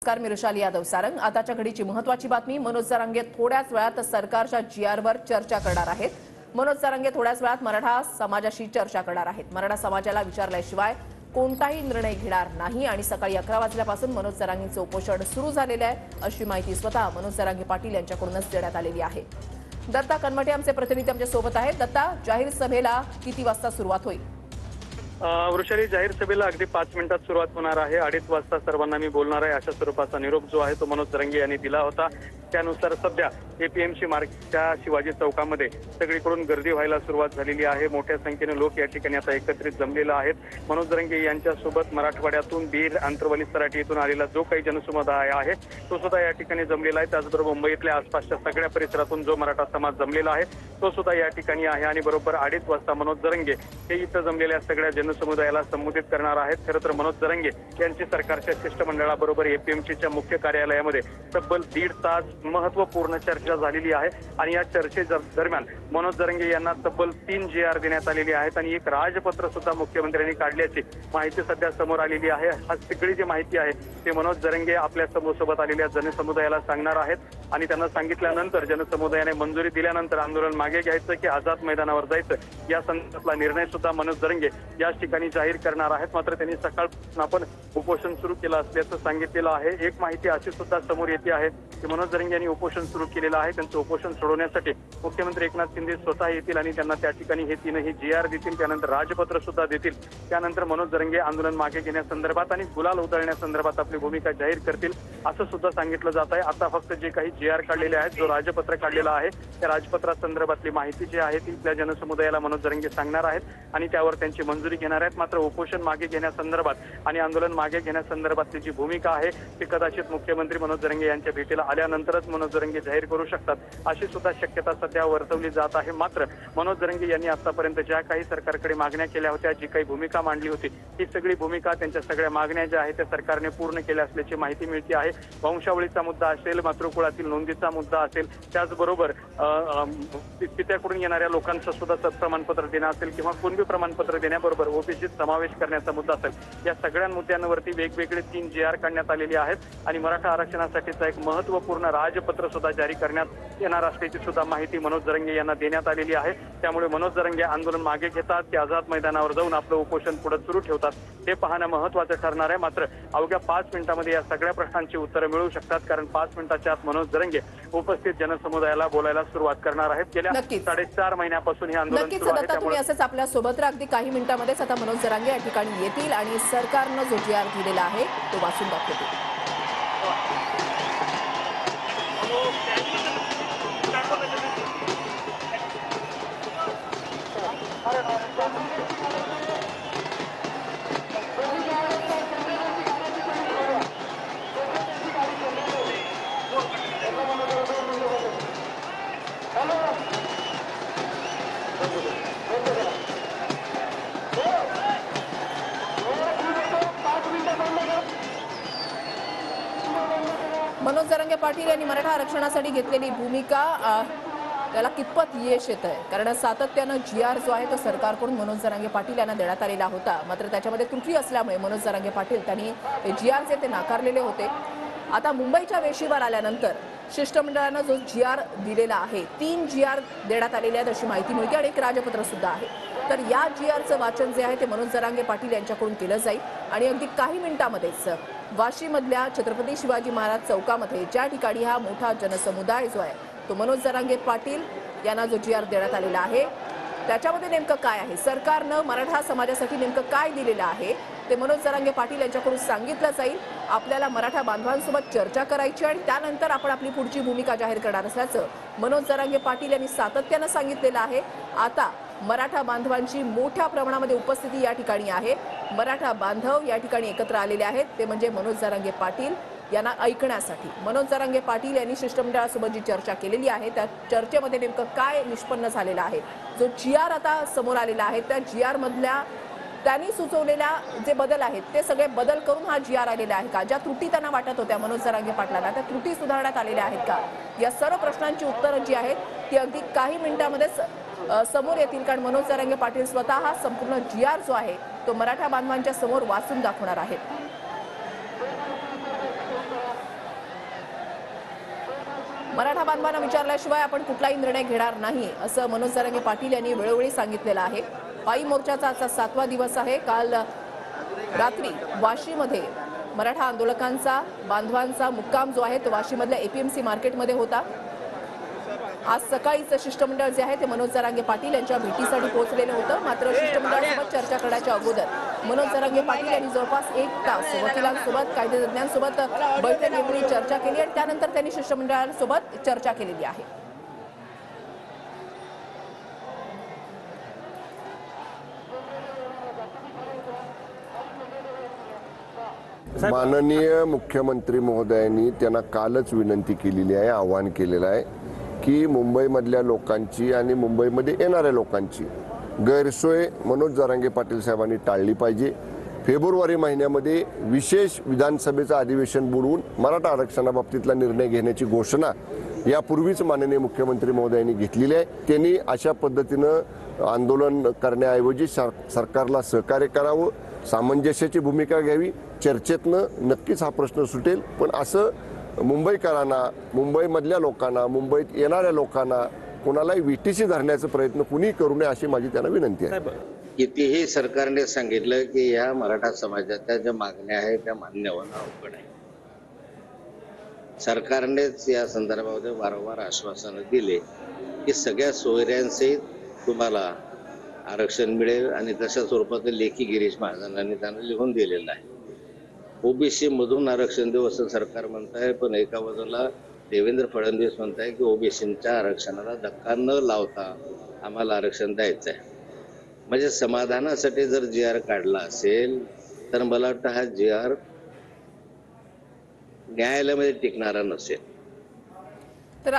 नमस्कार, मी ऋषाली यादव सारंग। आताच्या घडीची महत्त्वाची बातमी। मनोज जरांगे थोड्याच वेळात सरकारच्या जीआरवर चर्चा करणार आहेत। मनोज जरांगे थोड्याच वेळात मराठा समाजाशी चर्चा करणार आहेत। मराठा समाजाला विचारल्याशिवाय कोणताही निर्णय घेणार नाही आणि सकाळी 11 वाजल्यापासून मनोज जरांगेंचं उपोषण सुरू झालेलं आहे, अशी माहिती स्वतः मनोज जरांगे पाटील यांच्याकडूनच देण्यात आलेली आहे। दत्ता कनमटे आमचे प्रतिनिधी आमच्या सोबत आहेत। दत्ता, जाहीर सभेला किती वाजता सुरुवात होईल? वृषाली, जाहीर सभेला अगदी 5 मिनिटात सुरुवात होणार आहे। 2:30 वाजता सर्वांना मी बोलणार आहे, अशा स्वरूपाचा निरोप जो आहे तो मनोज जरांगे यांनी दिला होता। त्यानुसार सध्या एपीएमसी मार्केटच्या शिवाजी चौकामध्ये सगळीकडून गर्दी व्हायला सुरुवात झालेली आहे। मोठ्या संख्येने लोक या ठिकाणी आता एकत्रित जमलेले आहेत। मनोज जरांगे यांच्यासोबत मराठवाड्यातून बीड, आंतरवाली, सराटी येथून आलेला जो काही जनसमुदाय आहे तो सुद्धा या ठिकाणी जमलेला आहे। त्याचबरोबर मुंबईतल्या आसपासच्या सगळ्या परिसरातून जो मराठा समाज जमलेला आहे तो सुद्धा या ठिकाणी आहे आणि बरोबर 2:30 वाजता मनोज जरांगे हे इथं जमलेल्या सगळ्या जनसमुदायाला संबोधित करणार आहेत। खरं तर मनोज जरांगे यांची सरकारच्या शिष्टमंडळाबरोबर एपीएमसीच्या मुख्य कार्यालयामध्ये तब्बल 1.5 तास महत्त्वपूर्ण चर्चा झालेली आहे आणि या चर्चेदरम्यान मनोज जरांगे यांना तब्बल 3 जीआर देण्यात आलेली आहेत आणि एक राजपत्र सुद्धा मुख्यमंत्र्यांनी काढल्याची माहिती सध्या समोर आलेली आहे। हा सगळी जी माहिती आहे ते मनोज जरांगे आपल्या सोबत आलेल्या जनसमुदायाला सांगणार आहेत आणि त्यांना सांगितल्यानंतर जनसमुदायाने मंजुरी दिल्यानंतर आंदोलन मागे घ्यायचं की आझाद मैदानावर जायचं या संदर्भातला निर्णय सुद्धा मनोज जरांगे याच ठिकाणी जाहीर करणार आहेत। मात्र त्यांनी सकाळपासून आपण उपोषण सुरू केलं असल्याचं सांगितलेलं आहे। एक माहिती अशी सुद्धा समोर येते आहे की मनोज जरांगे यांनी उपोषण सुरू केलेलं आहे। त्यांचं उपोषण सोडवण्यासाठी मुख्यमंत्री एकनाथ शिंदे स्वतः येतील आणि त्यांना त्या ठिकाणी हे तीनही जीआर देतील, त्यानंतर राजपत्र सुद्धा देतील। त्यानंतर मनोज जरांगे आंदोलन मागे घेण्यासंदर्भात आणि गुलाल उधळण्यासंदर्भात आपली भूमिका जाहीर करतील असं सुद्धा सांगितलं जात आहे। आता फक्त जे काही जीआर काढलेले आहेत, जो राजपत्र काढलेला आहे त्या राजपत्रासंदर्भातली माहिती जी आहे ती इथल्या जनसमुदायाला मनोज जरांगे सांगणार आहेत आणि त्यावर त्यांची मंजुरी घेणार आहेत। मात्र उपोषण मागे घेण्यासंदर्भात आणि आंदोलन मागे घेण्यासंदर्भातली जी भूमिका आहे ती कदाचित मुख्यमंत्री मनोज जरांगे यांच्या भेटीला आल्यानंतरच मनोज जरांगे जाहीर करू शकतात, अशी सुद्धा शक्यता सध्या वर्तवली जात आहे। मात्र मनोज जरांगे यांनी आतापर्यंत ज्या काही सरकारकडे मागण्या केल्या होत्या, जी काही भूमिका मांडली होती ही सगळी भूमिका, त्यांच्या सगळ्या मागण्या ज्या आहेत त्या सरकारने पूर्ण केल्या असल्याची माहिती मिळते आहे। वंशावळीचा मुद्दा असेल, मातृकुळातील नोंदीचा मुद्दा असेल, त्याचबरोबर पित्याकडून येणाऱ्या लोकांचं सुद्धा सत्प्रमाणपत्र देणं असेल किंवा कुणबी प्रमाणपत्र देण्याबरोबर ओबीसीत समावेश करण्याचा मुद्दा असेल, या सगळ्या मुद्द्यांवरती वेगवेगळे 3 जीआर काढण्यात आलेले आहेत आणि मराठा आरक्षणासाठीचा एक महत्त्वपूर्ण राजपत्र सुद्धा जारी करण्यात येणार असल्याची सुद्धा माहिती मनोज जरांगे यांना देण्यात आलेली आहे। त्यामुळे मनोज जरांगे आंदोलन मागे घेतात की आझाद मैदानावर जाऊन आपलं उपोषण पुढे सुरू ठेवतात हे पाहणं महत्त्वाचं ठरणार आहे। मात्र अवघ्या 5 मिनिटांमध्ये या सगळ्या प्रश्नांची उत्तरं मिळू शकतात, कारण 5 मिनिटाच्या आत मनोज जरांगे उपस्थित जनसमुदायाला बोलायला सुरुवात करणार आहेत। गेल्या 4.5 महिन्यापासून हे आंदोलन सुरू आहे। त्यामुळे असंच आपल्या सोबत अगदी काही मिनिटांमध्येच आता मनोज जरांगे या ठिकाणी येतील आणि सरकारनं जो जीआर दिलेला आहे तो वाचून दाखवतील। मनोज जरांगे पाटील यांनी मराठा आरक्षणासाठी घेतलेली भूमिका त्याला कितपत यश येत आहे, कारण सातत्यानं जीआर जो आहे तो सरकारकडून मनोज जरांगे पाटील यांना देण्यात आलेला होता। मात्र त्याच्यामध्ये त्रुटी असल्यामुळे मनोज जरांगे पाटील त्यांनी ते जीआर जे ते नाकारलेले होते। आता मुंबईच्या वेशीवर आल्यानंतर शिष्टमंडळानं जो जीआर दिलेला आहे, 3 जीआर देण्यात आलेले आहेत अशी माहिती मिळते आणि एक राजपत्र सुद्धा आहे। तर या जीआरचं वाचन जे आहे ते मनोज जरांगे पाटील यांच्याकडून केलं जाईल आणि अगदी काही मिनिटांमध्येच वाशीमधल्या छत्रपती शिवाजी महाराज चौकामध्ये ज्या ठिकाणी हा मोठा जनसमुदाय जो आहे तो मनोज जरांगे पाटील यांना जो जीआर देण्यात आलेला आहे त्याच्यामध्ये नेमकं काय आहे, सरकारनं मराठा समाजासाठी नेमकं काय दिलेलं आहे ते मनोज जरांगे पाटील यांच्याकडून सांगितलं जाईल। आपल्याला मराठा बांधवांसोबत चर्चा करायची आणि त्यानंतर आपण आपली पुढची भूमिका जाहीर करणार असल्याचं मनोज जरांगे पाटील यांनी सातत्यानं सांगितलेलं आहे। आता मराठा बांधवांची मोठ्या प्रमाणामध्ये उपस्थिती या ठिकाणी आहे। मराठा बांधव या ठिकाणी एकत्र आलेले आहेत, ते म्हणजे मनोज जरांगे पाटील यांना ऐकण्यासाठी। मनोज जरांगे पाटील यांनी शिष्टमंडळासोबत जी चर्चा केलेली आहे त्या चर्चेमध्ये नेमकं काय निष्पन्न झालेलं आहे, जो जीआर आता समोर आलेला आहे त्या जीआर मधल्या त्यांनी सुचवलेल्या जे बदल आहेत ते सगळे बदल करून हा जीआर आलेला आहे का, ज्या त्रुटी त्यांना वाटत होत्या मनोज जरांगे पाटलांना त्या त्रुटी सुधारण्यात आलेल्या आहेत का, या सर्व प्रश्नांची उत्तरं जी आहेत ती अगदी काही मिनिटांमध्येच समोर येतील, कारण मनोज जरांगे पाटील स्वतः हा संपूर्ण जीआर जो आहे तो मराठा बांधवांच्या समोर वाचून दाखवणार आहेत। मराठा बांधवांना विचारल्याशिवाय आपण कुठलाही निर्णय घेणार नाही असं मनोज जरांगे पाटील यांनी वेळोवेळी सांगितलेलं आहे। पायी मोर्चाचा आजचा 7वा दिवस आहे। काल रात्री वाशीमध्ये मराठा आंदोलकांचा बांधवांचा मुक्काम जो आहे तो वाशीमधल्या एपीएमसी मार्केटमध्ये होता। आज सकाळीच शिष्टमंडळ जे आहे ते मनोज जरांगे पाटील यांच्या भेटीसाठी पोहोचलेलं होतं। मात्र शिष्टमंडळासोबत चर्चा करण्याच्या अगोदर मनोज जरांगे पाटील यांनी जवळपास 1 तास वकिलांसोबत कायदेतज्ञांसोबत बैठक घेतली, चर्चा केली आणि त्यानंतर त्यांनी शिष्टमंडळासोबत चर्चा केलेली आहे। माननीय मुख्यमंत्री महोदयांनी त्यांना कालच विनंती केलेली आहे, आवाहन केलेलं आहे की मुंबईमधल्या लोकांची आणि मुंबईमध्ये येणाऱ्या लोकांची गैरसोय मनोज जरांगे पाटील साहेबांनी टाळली पाहिजे। फेब्रुवारी महिन्यामध्ये विशेष विधानसभेचं अधिवेशन बोलवून मराठा आरक्षणाबाबतीतला निर्णय घेण्याची घोषणा यापूर्वीच माननीय मुख्यमंत्री महोदयांनी घेतलेली आहे। त्यांनी अशा पद्धतीनं आंदोलन करण्याऐवजी सरकारला सहकार्य करावं, सामंजस्याची भूमिका घ्यावी। चर्चेतनं नक्कीच हा प्रश्न सुटेल, पण असं मुंबईकरांना, मुंबईमधल्या लोकांना, मुंबईत येणाऱ्या लोकांना कोणालाही विटीशी धरण्याचा प्रयत्न कुणी करू नये अशी माझी त्यांना विनंती आहे। कितीही सरकारने सांगितलं की या मराठा समाजाच्या ज्या मागण्या आहेत त्या मान्य होणं अवघड आहे। सरकारनेच या संदर्भामध्ये वारंवार आश्वासनं दिले की सगळ्या सोयऱ्यांसहित तुम्हाला आरक्षण मिळेल आणि तशा स्वरूपाचं लेखी गिरीश महाजनांनी त्यांना लिहून दिलेलं आहे। ओबीसी मधून आरक्षण देऊ असं सरकार म्हणत आहे, पण एका बाजूला देवेंद्र फडणवीस म्हणत आहे की ओबीसीच्या आरक्षणाला धक्का न लावता आम्हाला आरक्षण द्यायचं आहे। म्हणजे समाधानासाठी जर जी.आर. काढला असेल तर मला वाटतं हा जी.आर. न्यायालयामध्ये टिकणारा नसेल। तर